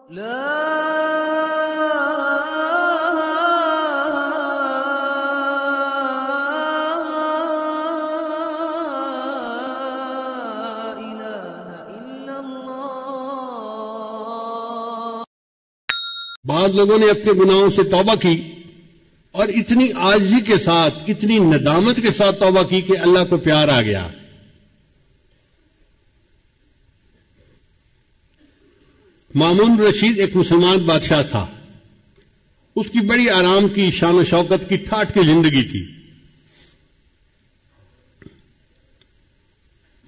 لا بعض لوگوں نے اپنے گناہوں سے توبہ کی اور اتنی عاجزی کے ساتھ، اتنی ندامت کے ساتھ توبہ کی کہ اللہ کو پیار آ گیا. مامون رشید ایک مسلمان بادشاہ تھا. اس کی بڑی آرام کی، شان و شوکت کی، ٹھاٹھ کی زندگی تھی.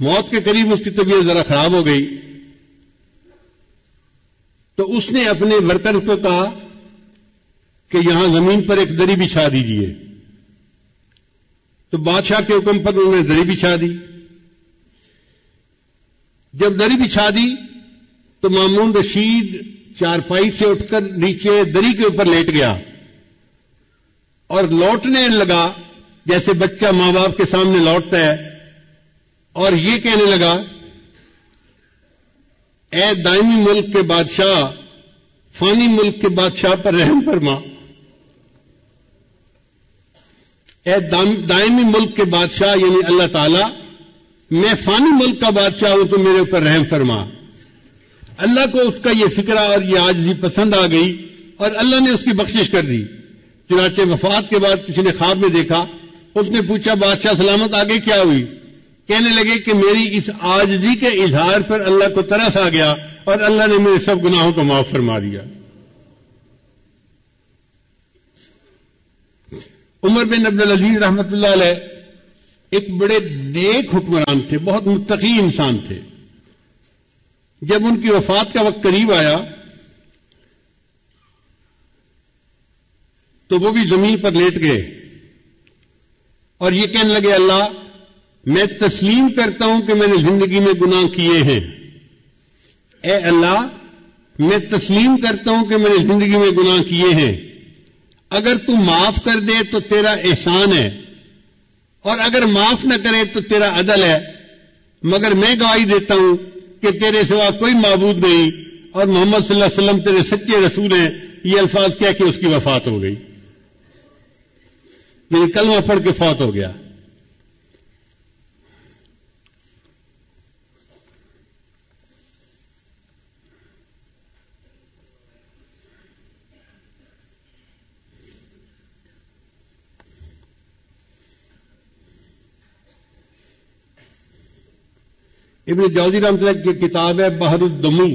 موت کے قریب اس کی طبیعت ذرا خراب ہو گئی تو اس نے اپنے ورکر کو کہا کہ یہاں زمین پر ایک دری بچھا دیجیے. تو بادشاہ کے حکم پر انہوں نے دری بچھا دی. جب دری بچھا دی تو مامون رشید چارپائی سے اٹھ کر نیچے دری کے اوپر لیٹ گیا اور لوٹنے لگا جیسے بچہ ماں باپ کے سامنے لوٹتا ہے، اور یہ کہنے لگا، اے دائمی ملک کے بادشاہ، فانی ملک کے بادشاہ پر رحم فرما. اے دائمی ملک کے بادشاہ یعنی اللہ تعالی، میں فانی ملک کا بادشاہ ہوں تو میرے اوپر رحم فرما. اللہ کو اس کا یہ فکرہ اور یہ عاجزی پسند آ گئی اور اللہ نے اس کی بخشش کر دی. چنانچہ وفات کے بعد کسی نے خواب میں دیکھا، اس نے پوچھا بادشاہ سلامت آگے کیا ہوئی؟ کہنے لگے کہ میری اس عاجزی کے اظہار پر اللہ کو ترس آ گیا اور اللہ نے میرے سب گناہوں کو معاف فرما دیا. عمر بن عبدالعزیز رحمۃ اللہ علیہ ایک بڑے نیک حکمران تھے، بہت متقی انسان تھے. جب ان کی وفات کا وقت قریب آیا تو وہ بھی زمین پر لیٹ گئے اور یہ کہنے لگے، اللہ میں تسلیم کرتا ہوں کہ میں نے زندگی میں گناہ کیے ہیں. اے اللہ میں تسلیم کرتا ہوں کہ میں نے زندگی میں گناہ کیے ہیں. اگر تو معاف کر دے تو تیرا احسان ہے، اور اگر معاف نہ کرے تو تیرا عدل ہے. مگر میں گواہی دیتا ہوں کہ تیرے سوا کوئی معبود نہیں اور محمد صلی اللہ علیہ وسلم تیرے سچے رسول ہیں. یہ الفاظ کہہ کے اس کی وفات ہو گئی، یعنی کلمہ پڑھ کے فوت ہو گیا. ابن جوزی رحمۃ اللہ کی کتاب ہے بحر الدموع،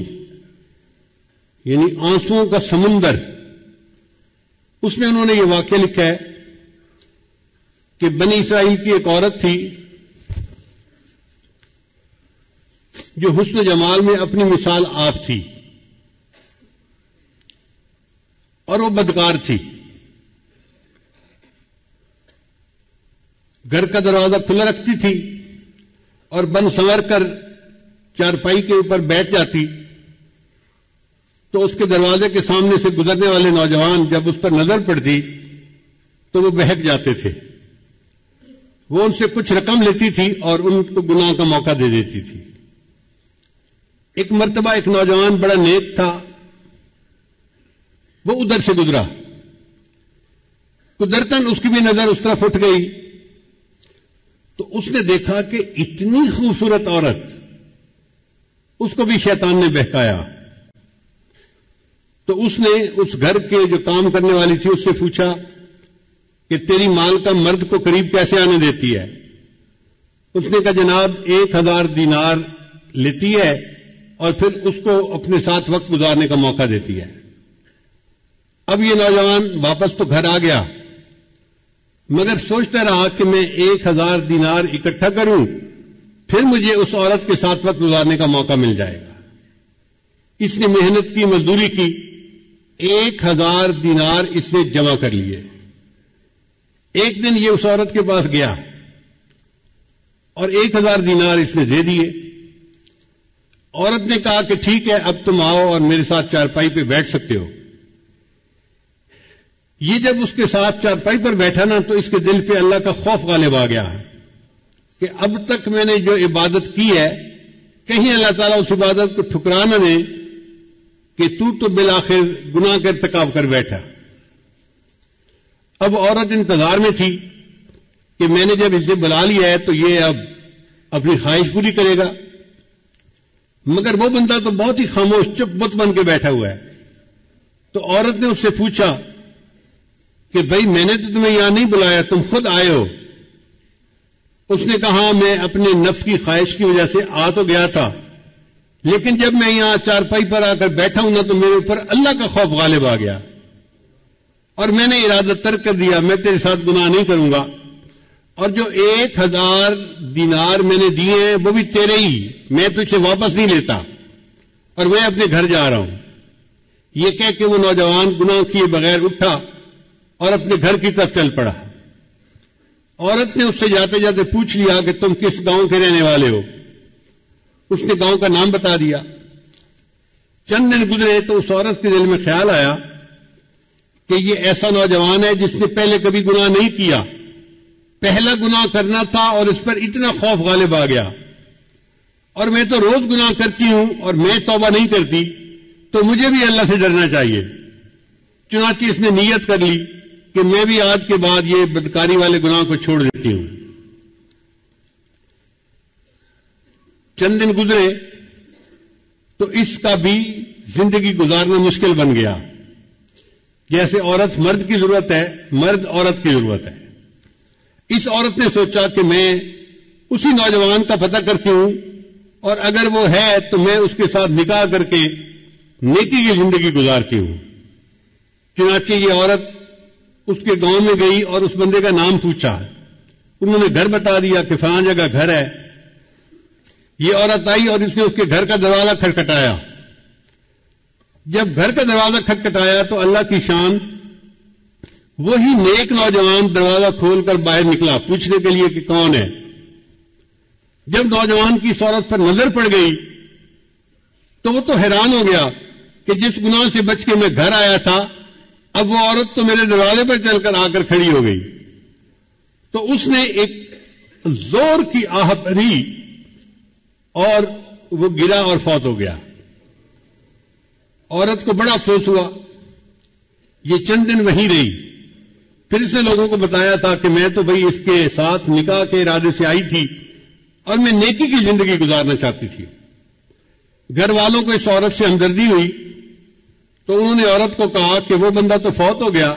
یعنی آنسوؤں کا سمندر. اس میں انہوں نے یہ واقعہ لکھا ہے کہ بنی اسرائیل کی ایک عورت تھی جو حسن و جمال میں اپنی مثال آپ تھی، اور وہ بدکار تھی. گھر کا دروازہ کھلا رکھتی تھی اور بن سنور کر چارپائی کے اوپر بیٹھ جاتی تو اس کے دروازے کے سامنے سے گزرنے والے نوجوان جب اس پر نظر پڑتی تو وہ بہک جاتے تھے. وہ ان سے کچھ رقم لیتی تھی اور ان کو گناہ کا موقع دے دیتی تھی. ایک مرتبہ ایک نوجوان بڑا نیک تھا، وہ ادھر سے گزرا، قدرتاً اس کی بھی نظر اس طرف اٹھ گئی تو اس نے دیکھا کہ اتنی خوبصورت عورت، اس کو بھی شیطان نے بہکایا. تو اس نے اس گھر کے جو کام کرنے والی تھی اس سے پوچھا کہ تیری مال کا مرد کو قریب کیسے آنے دیتی ہے؟ اس نے کہا جناب 1000 دینار لیتی ہے اور پھر اس کو اپنے ساتھ وقت گزارنے کا موقع دیتی ہے. اب یہ نوجوان واپس تو گھر آ گیا مگر سوچتا رہا کہ میں 1000 دینار اکٹھا کروں پھر مجھے اس عورت کے ساتھ وقت گزارنے کا موقع مل جائے گا. اس نے محنت کی، مزدوری کی، 1000 دینار اس نے جمع کر لیے. ایک دن یہ اس عورت کے پاس گیا اور 1000 دینار اس نے دے دیے. عورت نے کہا کہ ٹھیک ہے اب تم آؤ اور میرے ساتھ چارپائی پہ بیٹھ سکتے ہو. یہ جب اس کے ساتھ چارپائی پر بیٹھا نا تو اس کے دل پہ اللہ کا خوف غالب آ گیا کہ اب تک میں نے جو عبادت کی ہے کہیں اللہ تعالیٰ اس عبادت کو ٹھکرا نہ دے کہ تو بالآخر گناہ کا ارتکاب کر بیٹھا۔ اب عورت انتظار میں تھی کہ میں نے جب اسے بلا لیا ہے تو یہ اب اپنی خواہش پوری کرے گا، مگر وہ بندہ تو بہت ہی خاموش چپ بت بن کے بیٹھا ہوا ہے۔ تو عورت نے اس سے پوچھا کہ بھائی میں نے تو تمہیں یہاں نہیں بلایا، تم خود آئے ہو۔ اس نے کہا میں اپنے نفس کی خواہش کی وجہ سے آ تو گیا تھا، لیکن جب میں یہاں چارپائی پر آ کر بیٹھا ہوں نا تو میرے اوپر اللہ کا خوف غالب آ گیا اور میں نے ارادہ ترک کر دیا، میں تیرے ساتھ گناہ نہیں کروں گا، اور جو 1000 دینار میں نے دیے ہیں وہ بھی تیرے ہی، میں تجھ سے واپس نہیں لیتا، اور میں اپنے گھر جا رہا ہوں۔ یہ کہہ کے وہ نوجوان گناہ کیے بغیر اٹھا اور اپنے گھر کی طرف چل پڑا۔ عورت نے اس سے جاتے جاتے پوچھ لیا کہ تم کس گاؤں کے رہنے والے ہو؟ اس نے گاؤں کا نام بتا دیا۔ چند دن گزرے تو اس عورت کے دل میں خیال آیا کہ یہ ایسا نوجوان ہے جس نے پہلے کبھی گناہ نہیں کیا، پہلا گناہ کرنا تھا اور اس پر اتنا خوف غالب آ گیا، اور میں تو روز گناہ کرتی ہوں اور میں توبہ نہیں کرتی، تو مجھے بھی اللہ سے ڈرنا چاہیے۔ چنانچہ اس نے نیت کر لی کہ میں بھی آج کے بعد یہ بدکاری والے گناہ کو چھوڑ دیتی ہوں۔ چند دن گزرے تو اس کا بھی زندگی گزارنا مشکل بن گیا۔ جیسے عورت مرد کی ضرورت ہے، مرد عورت کی ضرورت ہے۔ اس عورت نے سوچا کہ میں اسی نوجوان کا پتہ کرتی ہوں، اور اگر وہ ہے تو میں اس کے ساتھ نکاح کر کے نیکی کی زندگی گزارتی ہوں۔ چنانچہ یہ عورت اس کے گاؤں میں گئی اور اس بندے کا نام پوچھا، انہوں نے گھر بتا دیا کہ فلاں جگہ گھر ہے۔ یہ عورت آئی اور اس نے اس کے گھر کا دروازہ کھٹکھٹایا۔ جب گھر کا دروازہ کھٹکھٹایا تو اللہ کی شان، وہی نیک نوجوان دروازہ کھول کر باہر نکلا پوچھنے کے لیے کہ کون ہے۔ جب نوجوان کی اس عورت پر نظر پڑ گئی تو وہ تو حیران ہو گیا کہ جس گناہ سے بچ کے میں گھر آیا تھا، اب وہ عورت تو میرے دروازے پر چل کر آ کر کھڑی ہو گئی۔ تو اس نے ایک زور کی آہ بھری اور وہ گرا اور فوت ہو گیا۔ عورت کو بڑا افسوس ہوا۔ یہ چند دن وہیں رہی، پھر اس نے لوگوں کو بتایا تھا کہ میں تو بھئی اس کے ساتھ نکاح کے ارادے سے آئی تھی اور میں نیکی کی زندگی گزارنا چاہتی تھی۔ گھر والوں کو اس عورت سے ہمدردی ہوئی تو انہوں نے عورت کو کہا کہ وہ بندہ تو فوت ہو گیا،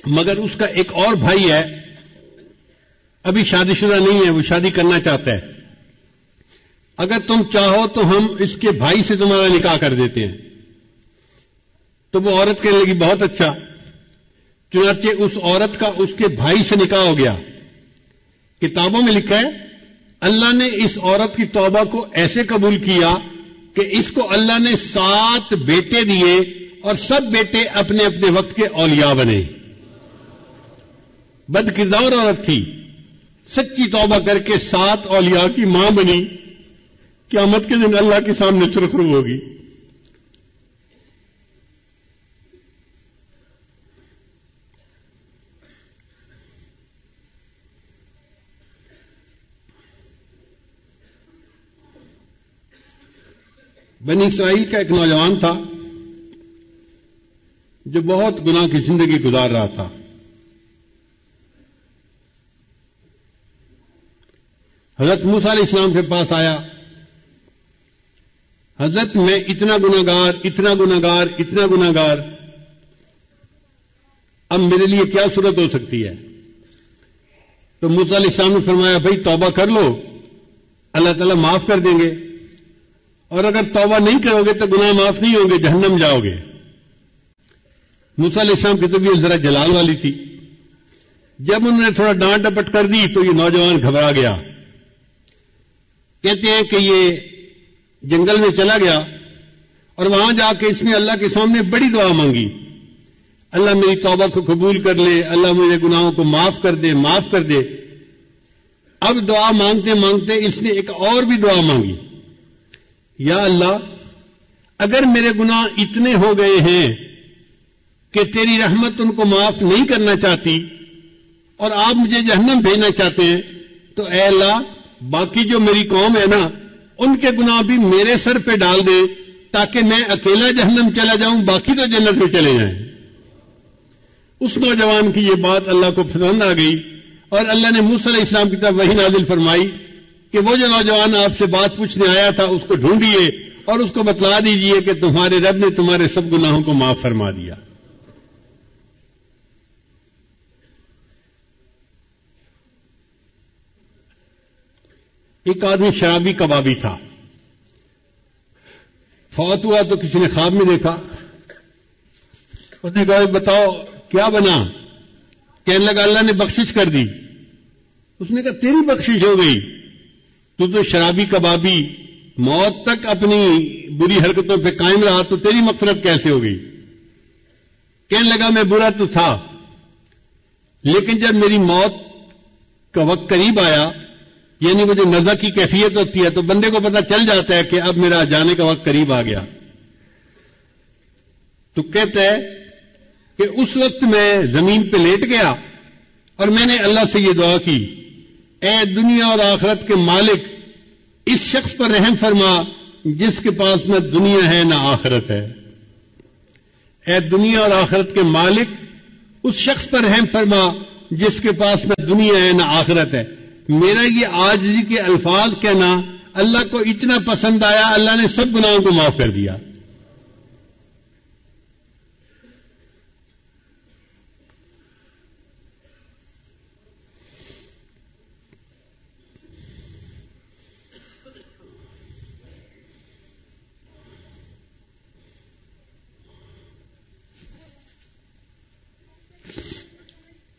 مگر اس کا ایک اور بھائی ہے، ابھی شادی شدہ نہیں ہے، وہ شادی کرنا چاہتا ہے، اگر تم چاہو تو ہم اس کے بھائی سے تمہارا نکاح کر دیتے ہیں۔ تو وہ عورت کہنے لگی بہت اچھا۔ چنانچہ اس عورت کا اس کے بھائی سے نکاح ہو گیا۔ کتابوں میں لکھا ہے اللہ نے اس عورت کی توبہ کو ایسے قبول کیا کہ اس کو اللہ نے 7 بیٹے دیے اور سب بیٹے اپنے اپنے وقت کے اولیاء بنے۔ بد کردار عورت تھی، سچی توبہ کر کے 7 اولیاء کی ماں بنی، قیامت کے دن اللہ کے سامنے سرخرو ہوگی۔ بنی اسرائیل کا ایک نوجوان تھا جو بہت گناہ کی زندگی گزار رہا تھا۔ حضرت موسیٰ علیہ السلام کے پاس آیا، حضرت میں اتنا گناہگار اب میرے لیے کیا صورت ہو سکتی ہے؟ تو موسیٰ علیہ السلام نے فرمایا بھائی توبہ کر لو، اللہ تعالیٰ معاف کر دیں گے، اور اگر توبہ نہیں کرو گے تو گناہ معاف نہیں ہوں گے، جہنم جاؤ گے۔ موسیٰ علیہ السلام کی طبیعت ذرا جلال والی تھی، جب انہوں نے تھوڑا ڈانٹ ڈپٹ کر دی تو یہ نوجوان گھبرا گیا۔ کہتے ہیں کہ یہ جنگل میں چلا گیا اور وہاں جا کے اس نے اللہ کے سامنے بڑی دعا مانگی، اللہ میری توبہ کو قبول کر لے، اللہ میرے گناہوں کو معاف کر دے۔ اب دعا مانگتے مانگتے اس نے ایک اور بھی دعا مانگی، یا اللہ اگر میرے گناہ اتنے ہو گئے ہیں کہ تیری رحمت ان کو معاف نہیں کرنا چاہتی اور آپ مجھے جہنم بھیجنا چاہتے ہیں، تو اے اللہ باقی جو میری قوم ہے نا ان کے گناہ بھی میرے سر پہ ڈال دے تاکہ میں اکیلا جہنم چلا جاؤں، باقی تو جنت میں چلے جائیں۔ اس نوجوان کی یہ بات اللہ کو پسند آ گئی اور اللہ نے موسیٰ علیہ السلام کی طرف وحی نازل فرمائی کہ وہ جو نوجوان آپ سے بات پوچھنے آیا تھا اس کو ڈھونڈیے اور اس کو بتلا دیجئے کہ تمہارے رب نے تمہارے سب گناہوں کو معاف فرما دیا۔ ایک آدمی شرابی کبابی تھا، فوت ہوا تو کسی نے خواب میں دیکھا، اس نے کہا بتاؤ کیا بنا؟ کہنے لگا اللہ نے بخشش کر دی۔ اس نے کہا تیری بخشش ہو گئی، تو شرابی کبابی موت تک اپنی بری حرکتوں پہ قائم رہا، تو تیری مغفرت کیسے ہو گئی؟ کہنے لگا میں برا تو تھا، لیکن جب میری موت کا وقت قریب آیا، یعنی وہ جو نزع کی کیفیت ہوتی ہے تو بندے کو پتہ چل جاتا ہے کہ اب میرا جانے کا وقت قریب آ گیا، تو کہتا ہے کہ اس وقت میں زمین پہ لیٹ گیا اور میں نے اللہ سے یہ دعا کی، اے دنیا اور آخرت کے مالک، اس شخص پر رحم فرما جس کے پاس نہ دنیا ہے نہ آخرت ہے۔ اے دنیا اور آخرت کے مالک، اس شخص پر رحم فرما جس کے پاس نہ دنیا ہے نہ آخرت ہے۔ میرا یہ عاجزی کے الفاظ کہنا اللہ کو اتنا پسند آیا، اللہ نے سب گناہوں کو معاف کر دیا۔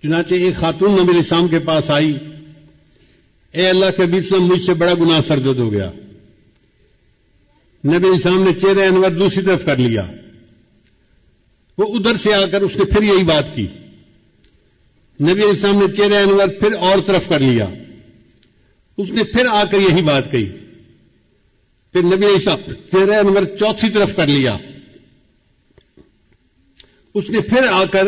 چنانچہ ایک خاتون نبی علیہ السلام کے پاس آئی، اے اللہ کے حبیب صلی اللہ علیہ وسلم، مجھ سے بڑا گناہ سرزد ہو گیا۔ نبی علیہ السلام نے چہرہ انور دوسری طرف کر لیا، وہ ادھر سے آ کر اس نے پھر یہی بات کی۔ نبی علیہ السلام نے چہرہ انور پھر اور طرف کر لیا، اس نے پھر آ کر یہی بات کہی۔ پھر نبی علیہ السلام چہرہ انور چوتھی طرف کر لیا، اس نے پھر آ کر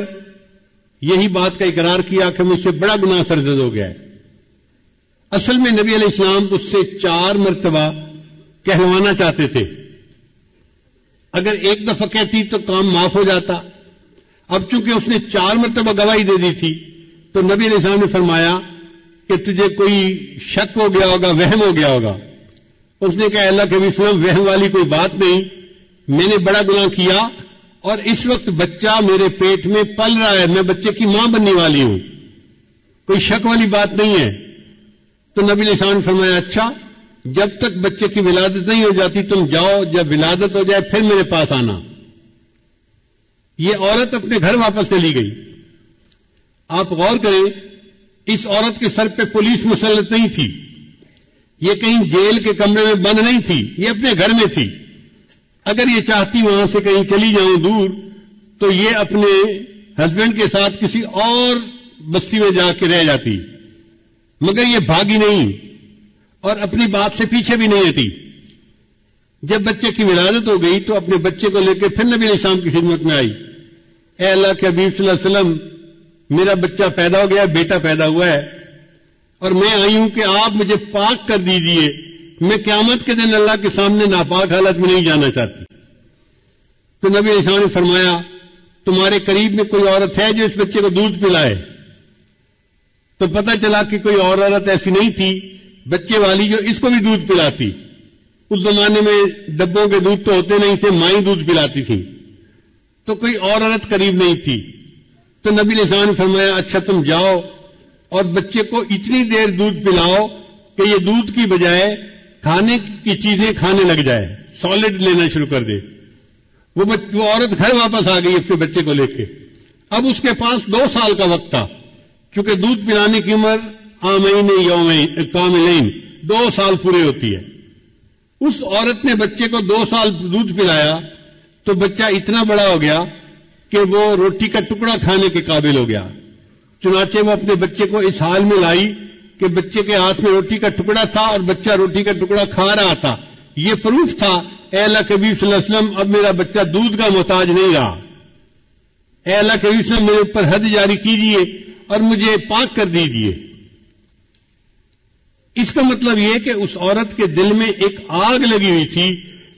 یہی بات کا اقرار کیا کہ مجھ سے بڑا گناہ سرزد ہو گیا ہے۔ اصل میں نبی علیہ السلام اس سے 4 مرتبہ کہلوانا چاہتے تھے، اگر ایک دفعہ کہتی تو کام معاف ہو جاتا۔ اب چونکہ اس نے 4 مرتبہ گواہی دے دی تھی تو نبی علیہ السلام نے فرمایا کہ تجھے کوئی شک ہو گیا ہوگا، وہم ہو گیا ہوگا۔ اس نے کہا اللہ کے نبی صلی اللہ علیہ وسلم، وہم والی کوئی بات نہیں، میں نے بڑا گناہ کیا اور اس وقت بچہ میرے پیٹ میں پل رہا ہے، میں بچے کی ماں بننے والی ہوں، کوئی شک والی بات نہیں ہے۔ تو نبی علیہ السلام نے فرمایا اچھا، جب تک بچے کی ولادت نہیں ہو جاتی تم جاؤ، جب ولادت ہو جائے پھر میرے پاس آنا۔ یہ عورت اپنے گھر واپس چلی گئی۔ آپ غور کریں، اس عورت کے سر پہ پولیس مسلط نہیں تھی، یہ کہیں جیل کے کمرے میں بند نہیں تھی، یہ اپنے گھر میں تھی۔ اگر یہ چاہتی وہاں سے کہیں چلی جاؤں دور تو یہ اپنے ہسبینڈ کے ساتھ کسی اور بستی میں جا کے رہ جاتی، مگر یہ بھاگی نہیں اور اپنی بات سے پیچھے بھی نہیں ہٹی۔ جب بچے کی ولادت ہو گئی تو اپنے بچے کو لے کے پھر نبی علیہ السلام کی خدمت میں آئی، اے اللہ کے حبیب صلی اللہ علیہ وسلم، میرا بچہ پیدا ہو گیا، بیٹا پیدا ہوا ہے، اور میں آئی ہوں کہ آپ مجھے پاک کر دیجئے، میں قیامت کے دن اللہ کے سامنے ناپاک حالت میں نہیں جانا چاہتی۔ تو نبی علیہ السلام نے فرمایا تمہارے قریب میں کوئی عورت ہے جو اس بچے کو دودھ پلائے؟ تو پتہ چلا کہ کوئی اور عورت ایسی نہیں تھی بچے والی جو اس کو بھی دودھ پلاتی۔ اس زمانے میں ڈبوں کے دودھ تو ہوتے نہیں تھے، مائیں دودھ پلاتی تھیں، تو کوئی اور عورت قریب نہیں تھی۔ تو نبی علیہ السلام نے فرمایا اچھا تم جاؤ اور بچے کو اتنی دیر دودھ پلاؤ کہ یہ دودھ کی بجائے کھانے کی چیزیں کھانے لگ جائے، سالڈ لینا شروع کر دے۔ وہ عورت گھر واپس آ گئی اپنے بچے کو لے کے۔ اب اس کے پاس 2 سال کا وقت تھا، کیونکہ دودھ پلانے کی عمر عامین یومین کاملین 2 سال پورے ہوتی ہے۔ اس عورت نے بچے کو 2 سال دودھ پلایا تو بچہ اتنا بڑا ہو گیا کہ وہ روٹی کا ٹکڑا کھانے کے قابل ہو گیا۔ چنانچہ وہ اپنے بچے کو اس حال میں لائی کہ بچے کے ہاتھ میں روٹی کا ٹکڑا تھا اور بچہ روٹی کا ٹکڑا کھا رہا تھا۔ یہ پروف تھا اے اللہ کے نبی صلی اللہ علیہ وسلم اب میرا بچہ دودھ کا محتاج نہیں رہا، اے اللہ کے نبی صلی اللہ علیہ وسلم میرے اوپر حد جاری کیجیے اور مجھے پاک کر دیجیے۔ اس کا مطلب یہ کہ اس عورت کے دل میں ایک آگ لگی ہوئی تھی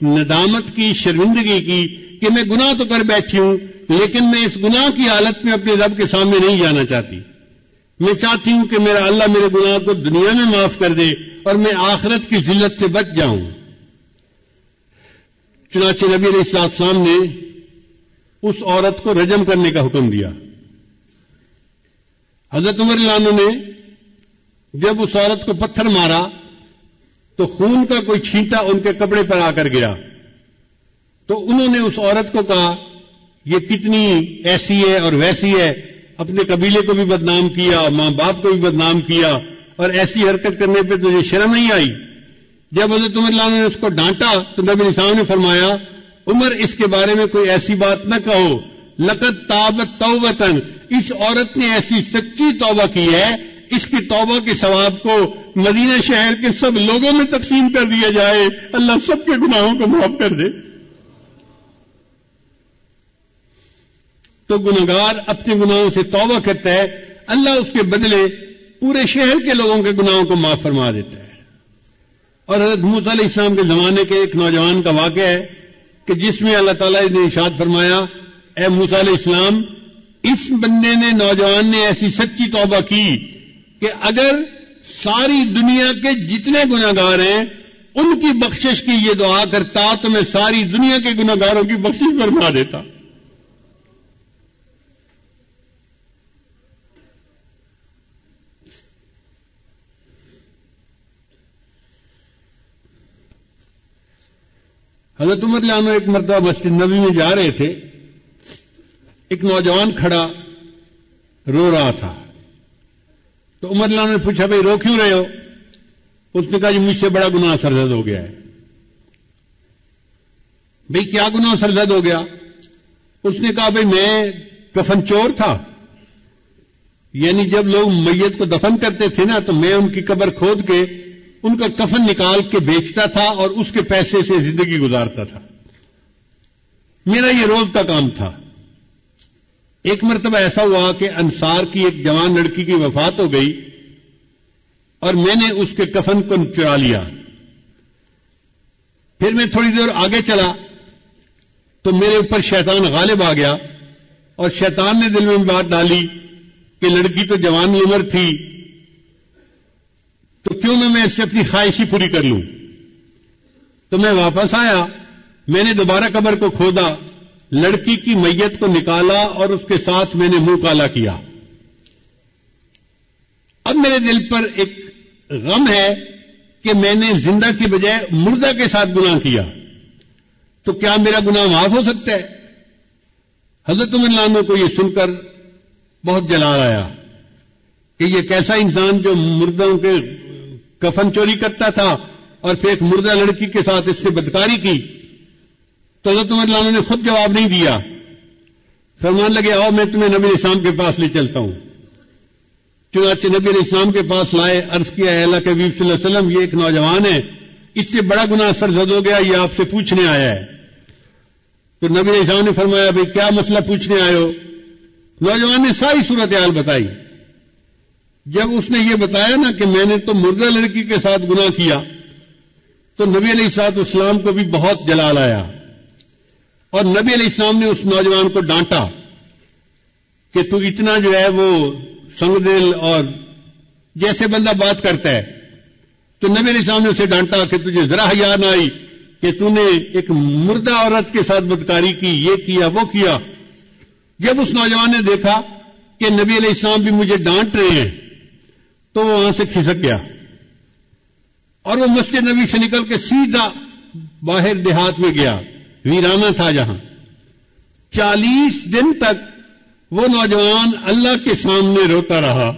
ندامت کی، شرمندگی کی، کہ میں گناہ تو کر بیٹھی ہوں لیکن میں اس گناہ کی حالت میں اپنے رب کے سامنے نہیں جانا چاہتی. میں چاہتی ہوں کہ میرا اللہ میرے گناہ کو دنیا میں معاف کر دے اور میں آخرت کی ذلت سے بچ جاؤں. چنانچہ نبی علیہ السلام نے اس عورت کو رجم کرنے کا حکم دیا. حضرت عمر رضی اللہ عنہ نے جب اس عورت کو پتھر مارا تو خون کا کوئی چھینٹا ان کے کپڑے پر آ کر گرا. تو انہوں نے اس عورت کو کہا یہ کتنی ایسی ہے اور ویسی ہے، اپنے قبیلے کو بھی بدنام کیا، ماں باپ کو بھی بدنام کیا، اور ایسی حرکت کرنے پہ تجھے شرم نہیں آئی. جب حضرت عمر رضی اللہ عنہ نے اس کو ڈانٹا تو نبی علیہ السلام نے فرمایا عمر اس کے بارے میں کوئی ایسی بات نہ کہو، لقد تابت توبتن، اس عورت نے ایسی سچی توبہ کی ہے، اس کی توبہ کے ثواب کو مدینہ شہر کے سب لوگوں میں تقسیم کر دیا جائے، اللہ سب کے گناہوں کو معاف کر دے. تو گناہگار اپنے گناہوں سے توبہ کرتا ہے، اللہ اس کے بدلے پورے شہر کے لوگوں کے گناہوں کو معاف فرما دیتا ہے. اور حضرت موسیٰ علیہ السلام کے زمانے کے ایک نوجوان کا واقعہ ہے کہ جس میں اللہ تعالیٰ نے ارشاد فرمایا اے موسیٰ علیہ السلام، اس بندے نے، نوجوان نے ایسی سچی توبہ کی کہ اگر ساری دنیا کے جتنے گناہگار ہیں ان کی بخشش کی یہ دعا کرتا تو میں ساری دنیا کے گناہگاروں کی بخشش فرما دیتا. حضرت عمر رضی اللہ عنہ ایک مرتبہ مسجد نبوی میں جا رہے تھے، ایک نوجوان کھڑا رو رہا تھا. تو عمر رضی اللہ عنہ نے پوچھا بھائی رو کیوں رہے ہو؟ اس نے کہا جی مجھ سے بڑا گناہ سرزد ہو گیا ہے. بھئی کیا گناہ سرزد ہو گیا؟ اس نے کہا بھئی میں کفن چور تھا، یعنی جب لوگ میت کو دفن کرتے تھے نا تو میں ان کی قبر کھود کے ان کا کفن نکال کے بیچتا تھا اور اس کے پیسے سے زندگی گزارتا تھا، میرا یہ روز کا کام تھا. ایک مرتبہ ایسا ہوا کہ انصار کی ایک جوان لڑکی کی وفات ہو گئی اور میں نے اس کے کفن کو چرا لیا. پھر میں تھوڑی دیر آگے چلا تو میرے اوپر شیطان غالب آ گیا اور شیطان نے دل میں بات ڈالی کہ لڑکی تو جوان عمر تھی تو کیوں نہ میں اس سے اپنی خواہش ہی پوری کر لوں. تو میں واپس آیا، میں نے دوبارہ قبر کو کھودا، لڑکی کی میت کو نکالا اور اس کے ساتھ میں نے منہ کالا کیا. اب میرے دل پر ایک غم ہے کہ میں نے زندہ کی بجائے مردہ کے ساتھ گناہ کیا، تو کیا میرا گناہ معاف ہو سکتا ہے؟ حضرت عمر رضی اللہ عنہ کو یہ سن کر بہت جلال آیا کہ یہ کیسا انسان جو مردوں کے کفن چوری کرتا تھا اور پھر ایک مردہ لڑکی کے ساتھ اس سے بدکاری کی. تو حضرت عمر رضی اللہ عنہ نے خود جواب نہیں دیا، فرمان لگے آؤ میں تمہیں نبی علیہ السلام کے پاس لے چلتا ہوں. چنانچہ نبی علیہ السلام کے پاس لائے، عرض کیا اے اللہ کے حبیب صلی اللہ علیہ وسلم یہ ایک نوجوان ہے، اس سے بڑا گناہ سرزد ہو گیا، یہ آپ سے پوچھنے آیا ہے. تو نبی علیہ السلام نے فرمایا بھئی کیا مسئلہ پوچھنے آئے ہو؟ نوجوان نے ساری صورتحال بتائی. جب اس نے یہ بتایا نا کہ میں نے تو مردہ لڑکی کے ساتھ گناہ کیا تو نبی علیہ السلام کو بھی بہت جلال آیا اور نبی علیہ السلام نے اس نوجوان کو ڈانٹا کہ تو اتنا جو ہے وہ سنگ دل اور جیسے بندہ بات کرتا ہے. تو نبی علیہ السلام نے اسے ڈانٹا کہ تجھے ذرا حیا نہ آئی کہ تو نے ایک مردہ عورت کے ساتھ بدکاری کی، یہ کیا وہ کیا. جب اس نوجوان نے دیکھا کہ نبی علیہ السلام بھی مجھے ڈانٹ رہے ہیں تو وہ وہاں سے کھسک گیا اور وہ مسجد نبی سے نکل کے سیدھا باہر دیہات میں گیا، ویرانہ تھا جہاں. 40 دن تک وہ نوجوان اللہ کے سامنے روتا رہا.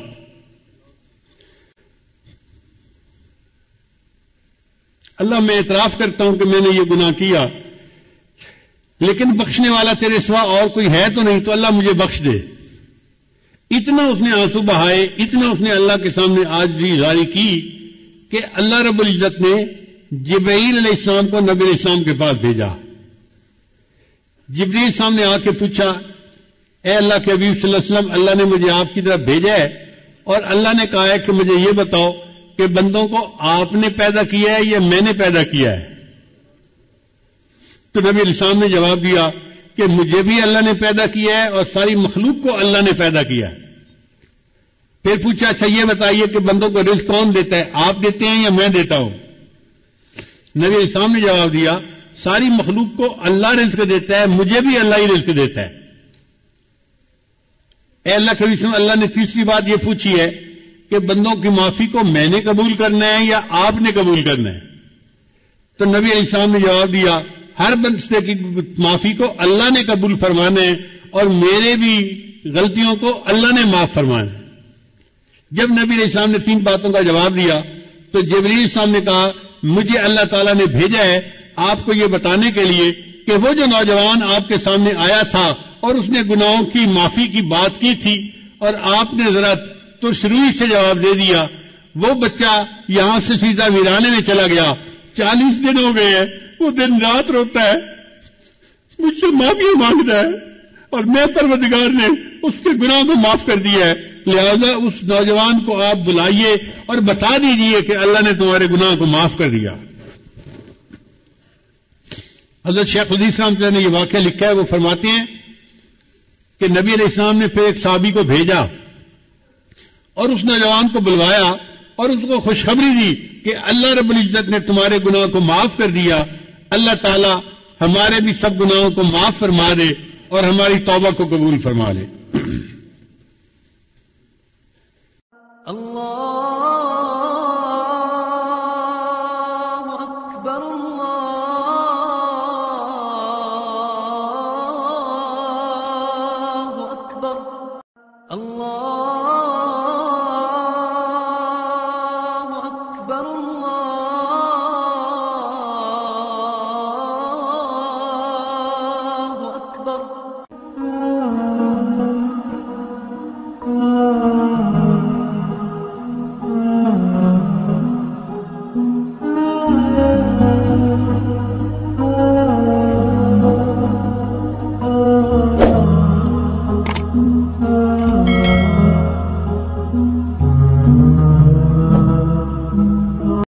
اللہ میں اعتراف کرتا ہوں کہ میں نے یہ گناہ کیا، لیکن بخشنے والا تیرے سوا اور کوئی ہے تو نہیں، تو اللہ مجھے بخش دے. اتنا اس نے آنسو بہائے، اتنا اس نے اللہ کے سامنے عاجزی ظاہر کی کہ اللہ رب العزت نے جبرائیل علیہ السلام کو نبی علیہ السلام کے پاس بھیجا. جبرائیل سامنے آ کے پوچھا اے اللہ کے حبیب صلی اللہ علیہ وسلم، اللہ نے مجھے آپ کی طرف بھیجا ہے اور اللہ نے کہا ہے کہ مجھے یہ بتاؤ کہ بندوں کو آپ نے پیدا کیا ہے یا میں نے پیدا کیا ہے؟ تو نبی علیہ السلام نے جواب دیا کہ مجھے بھی اللہ نے پیدا کیا ہے اور ساری مخلوق کو اللہ نے پیدا کیا ہے۔ پھر پوچھا اچھا یہ بتائیے کہ بندوں کو رزق کون دیتا ہے، آپ دیتے ہیں یا میں دیتا ہوں؟ نبی علیہ السلام نے جواب دیا ساری مخلوق کو اللہ رزق دیتا ہے، مجھے بھی اللہ ہی رزق دیتا ہے۔ اے اللہ کے رسول، اللہ نے تیسری بات یہ پوچھی ہے کہ بندوں کی معافی کو میں نے قبول کرنا ہے یا آپ نے قبول کرنا ہے؟ تو نبی علیہ السلام نے جواب دیا ہر بندے کی معافی کو اللہ نے قبول فرمانا ہے اور میرے بھی غلطیوں کو اللہ نے معاف فرمانا ہے۔ جب نبی علیہ السلام نے 3 باتوں کا جواب دیا تو جبریل علیہ السلام نے کہا مجھے اللہ تعالیٰ نے بھیجا ہے آپ کو یہ بتانے کے لیے کہ وہ جو نوجوان آپ کے سامنے آیا تھا اور اس نے گناہوں کی معافی کی بات کی تھی اور آپ نے ذرا ترشروئی سے جواب دے دیا، وہ بچہ یہاں سے سیدھا ویرانے میں چلا گیا، 40 دن ہو گئے ہیں، وہ دن رات روتا ہے، مجھ سے معافی مانگتا ہے اور میں پروردگار نے اس کے گناہ کو معاف کر دیا ہے، لہذا اس نوجوان کو آپ بلائیے اور بتا دیجئے کہ اللہ نے تمہارے گناہ کو معاف کر دیا۔ حضرت شیخ الحدیث رحمۃ اللہ نے یہ واقعہ لکھا ہے، وہ فرماتے ہیں کہ نبی علیہ السلام نے پھر ایک صحابی کو بھیجا اور اس نوجوان کو بلوایا اور اس کو خوشخبری دی کہ اللہ رب العزت نے تمہارے گناہ کو معاف کر دیا، اللہ تعالی ہمارے بھی سب گناہوں کو معاف فرما دے اور ہماری توبہ کو قبول فرما لے۔ اللہ